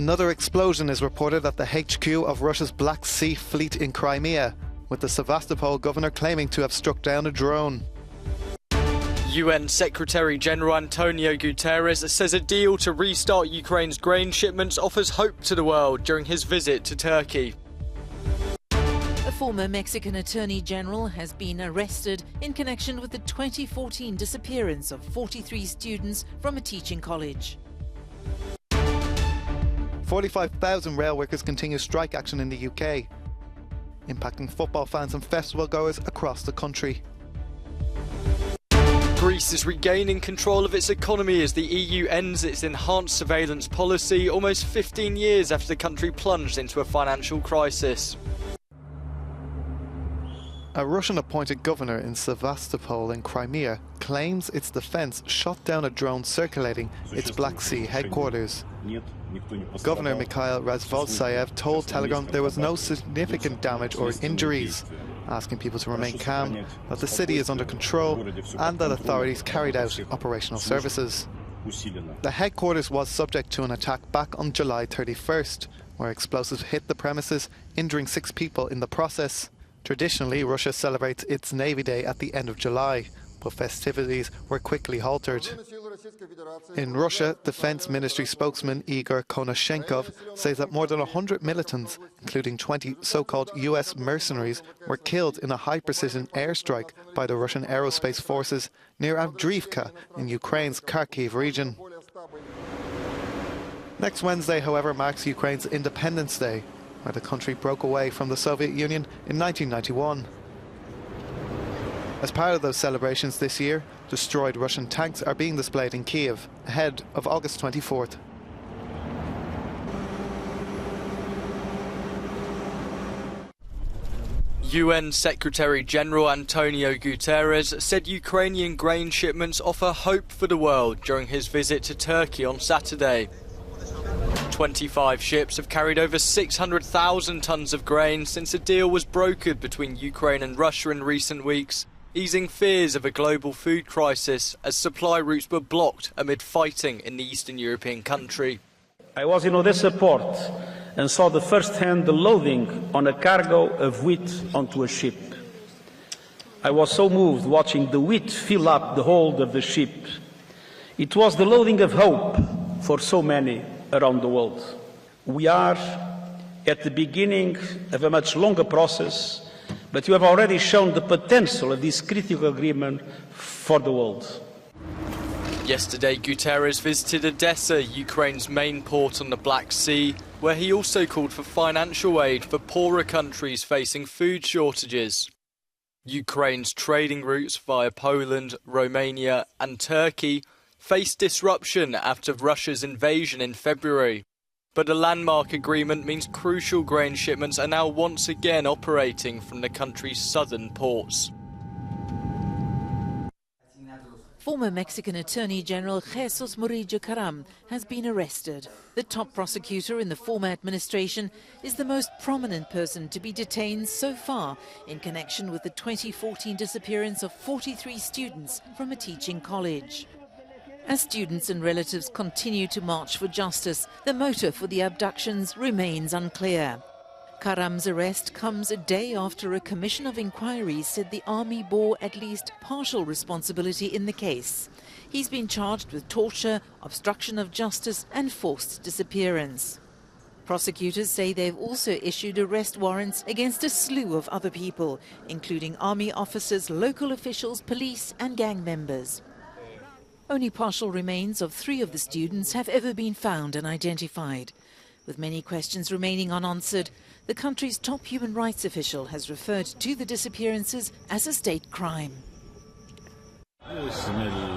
Another explosion is reported at the HQ of Russia's Black Sea Fleet in Crimea, with the Sevastopol governor claiming to have struck down a drone. UN Secretary-General Antonio Guterres says a deal to restart Ukraine's grain shipments offers hope to the world during his visit to Turkey. A former Mexican Attorney General has been arrested in connection with the 2014 disappearance of 43 students from a teaching college. 45,000 rail workers continue strike action in the UK, impacting football fans and festival goers across the country. Greece is regaining control of its economy as the EU ends its enhanced surveillance policy almost 15 years after the country plunged into a financial crisis. A Russian-appointed governor in Sevastopol in Crimea claims its defence shot down a drone circulating its Black Sea headquarters. Governor Mikhail Razvodsayev told Telegram there was no significant damage or injuries, asking people to remain calm, that the city is under control and that authorities carried out operational services. The headquarters was subject to an attack back on July 31st, where explosives hit the premises, injuring 6 people in the process. Traditionally, Russia celebrates its Navy Day at the end of July, but festivities were quickly halted. In Russia, Defense Ministry spokesman Igor Konashenkov says that more than 100 militants, including 20 so-called US mercenaries, were killed in a high-precision airstrike by the Russian aerospace forces near Avdiivka in Ukraine's Kharkiv region. Next Wednesday, however, marks Ukraine's Independence Day, where the country broke away from the Soviet Union in 1991. As part of those celebrations this year, destroyed Russian tanks are being displayed in Kiev ahead of August 24th. UN Secretary-General Antonio Guterres said Ukrainian grain shipments offer hope for the world during his visit to Turkey on Saturday. 25 ships have carried over 600,000 tons of grain since a deal was brokered between Ukraine and Russia in recent weeks, easing fears of a global food crisis as supply routes were blocked amid fighting in the Eastern European country. I was in Odessa port and saw the first-hand loading on a cargo of wheat onto a ship. I was so moved watching the wheat fill up the hold of the ship. It was the loading of hope for so many around the world. We are at the beginning of a much longer process, but you have already shown the potential of this critical agreement for the world. Yesterday, Guterres visited Odessa, Ukraine's main port on the Black Sea, where he also called for financial aid for poorer countries facing food shortages. Ukraine's trading routes via Poland, Romania and Turkey faced disruption after Russia's invasion in February. But a landmark agreement means crucial grain shipments are now once again operating from the country's southern ports. Former Mexican Attorney General Jesus Murillo Caram has been arrested. The top prosecutor in the former administration is the most prominent person to be detained so far in connection with the 2014 disappearance of 43 students from a teaching college. As students and relatives continue to march for justice, the motive for the abductions remains unclear. Karam's arrest comes a day after a commission of inquiry said the army bore at least partial responsibility in the case. He's been charged with torture, obstruction of justice and forced disappearance. Prosecutors say they've also issued arrest warrants against a slew of other people, including army officers, local officials, police and gang members. Only partial remains of 3 of the students have ever been found and identified. With many questions remaining unanswered, the country's top human rights official has referred to the disappearances as a state crime.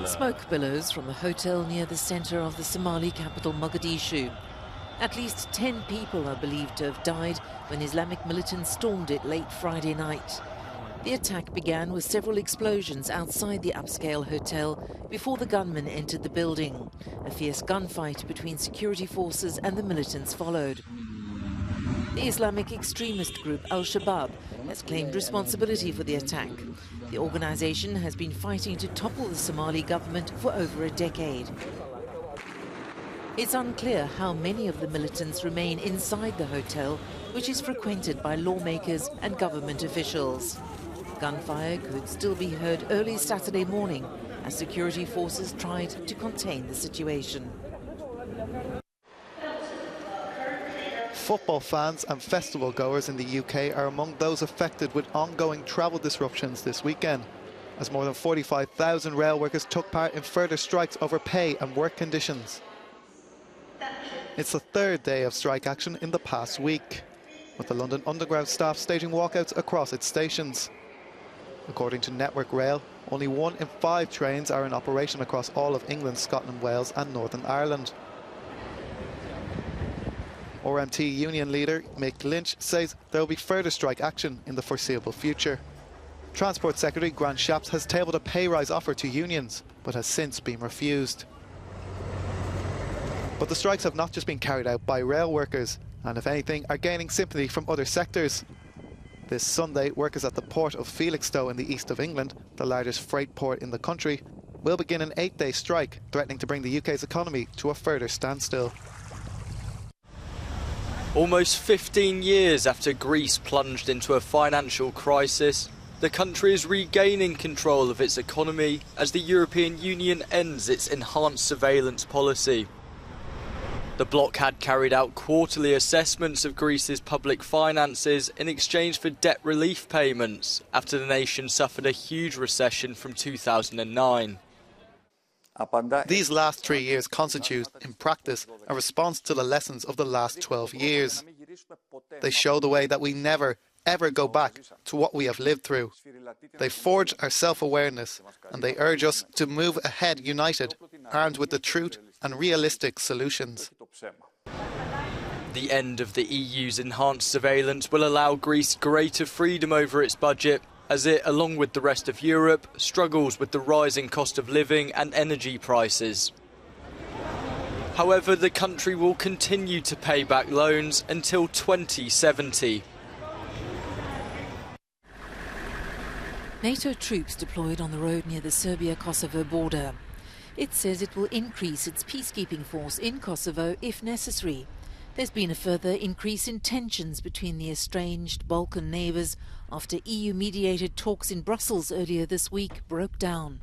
Smoke billows from a hotel near the center of the Somali capital Mogadishu. At least 10 people are believed to have died when Islamic militants stormed it late Friday night. The attack began with several explosions outside the upscale hotel before the gunmen entered the building. A fierce gunfight between security forces and the militants followed. The Islamic extremist group Al-Shabaab has claimed responsibility for the attack. The organization has been fighting to topple the Somali government for over a decade. It's unclear how many of the militants remain inside the hotel, which is frequented by lawmakers and government officials. Gunfire could still be heard early Saturday morning as security forces tried to contain the situation. Football fans and festival goers in the UK are among those affected with ongoing travel disruptions this weekend, as more than 45,000 rail workers took part in further strikes over pay and work conditions. It's the third day of strike action in the past week, with the London Underground staff staging walkouts across its stations. According to Network Rail, only 1 in 5 trains are in operation across all of England, Scotland, Wales and Northern Ireland. RMT union leader Mick Lynch says there will be further strike action in the foreseeable future. Transport Secretary Grant Shapps has tabled a pay rise offer to unions, but has since been refused. But the strikes have not just been carried out by rail workers, and if anything, are gaining sympathy from other sectors. This Sunday, workers at the port of Felixstowe in the east of England, the largest freight port in the country, will begin an 8-day strike, threatening to bring the UK's economy to a further standstill. Almost 15 years after Greece plunged into a financial crisis, the country is regaining control of its economy as the European Union ends its enhanced surveillance policy. The bloc had carried out quarterly assessments of Greece's public finances in exchange for debt relief payments after the nation suffered a huge recession from 2009. These last 3 years constitute, in practice, a response to the lessons of the last 12 years. They show the way that we never, ever go back to what we have lived through. They forge our self-awareness, and they urge us to move ahead united, armed with the truth and realistic solutions. The end of the EU's enhanced surveillance will allow Greece greater freedom over its budget, as it, along with the rest of Europe, struggles with the rising cost of living and energy prices. However, the country will continue to pay back loans until 2070. NATO troops deployed on the road near the Serbia-Kosovo border. It says it will increase its peacekeeping force in Kosovo if necessary. There's been a further increase in tensions between the estranged Balkan neighbours after EU-mediated talks in Brussels earlier this week broke down.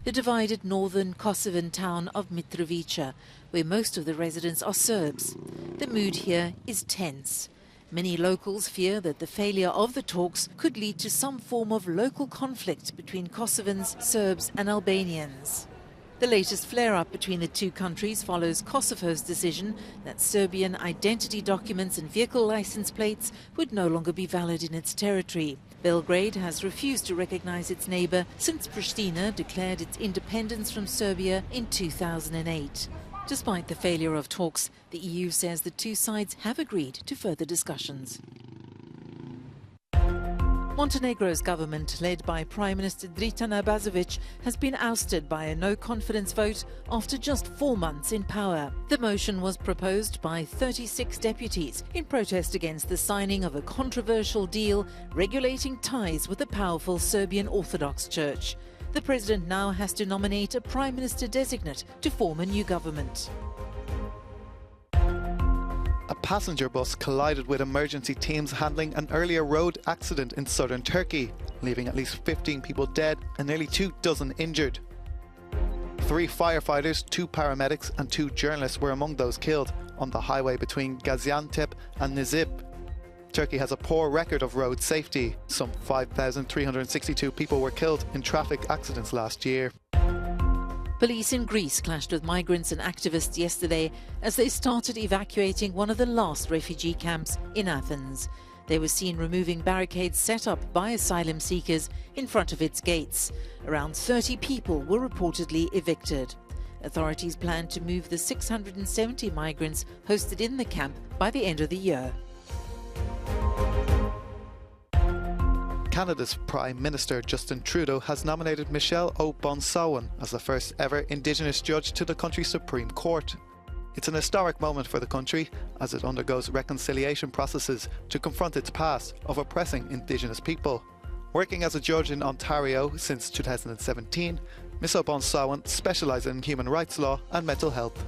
The divided northern Kosovan town of Mitrovica, where most of the residents are Serbs. The mood here is tense. Many locals fear that the failure of the talks could lead to some form of local conflict between Kosovans, Serbs and Albanians. The latest flare-up between the two countries follows Kosovo's decision that Serbian identity documents and vehicle license plates would no longer be valid in its territory. Belgrade has refused to recognize its neighbor since Pristina declared its independence from Serbia in 2008. Despite the failure of talks, the EU says the two sides have agreed to further discussions. Montenegro's government, led by Prime Minister Dritan Abazovic, has been ousted by a no-confidence vote after just 4 months in power. The motion was proposed by 36 deputies in protest against the signing of a controversial deal regulating ties with the powerful Serbian Orthodox Church. The president now has to nominate a Prime Minister designate to form a new government. A passenger bus collided with emergency teams handling an earlier road accident in southern Turkey, leaving at least 15 people dead and nearly 24 injured. 3 firefighters, 2 paramedics and 2 journalists were among those killed on the highway between Gaziantep and Nizip. Turkey has a poor record of road safety. Some 5,362 people were killed in traffic accidents last year. Police in Greece clashed with migrants and activists yesterday as they started evacuating one of the last refugee camps in Athens. They were seen removing barricades set up by asylum seekers in front of its gates. Around 30 people were reportedly evicted. Authorities plan to move the 670 migrants hosted in the camp by the end of the year. Canada's Prime Minister Justin Trudeau has nominated Michelle O'Bonsawin as the first ever Indigenous judge to the country's Supreme Court. It's an historic moment for the country as it undergoes reconciliation processes to confront its past of oppressing Indigenous people. Working as a judge in Ontario since 2017, Miso Bon Sawan specialises in human rights law and mental health.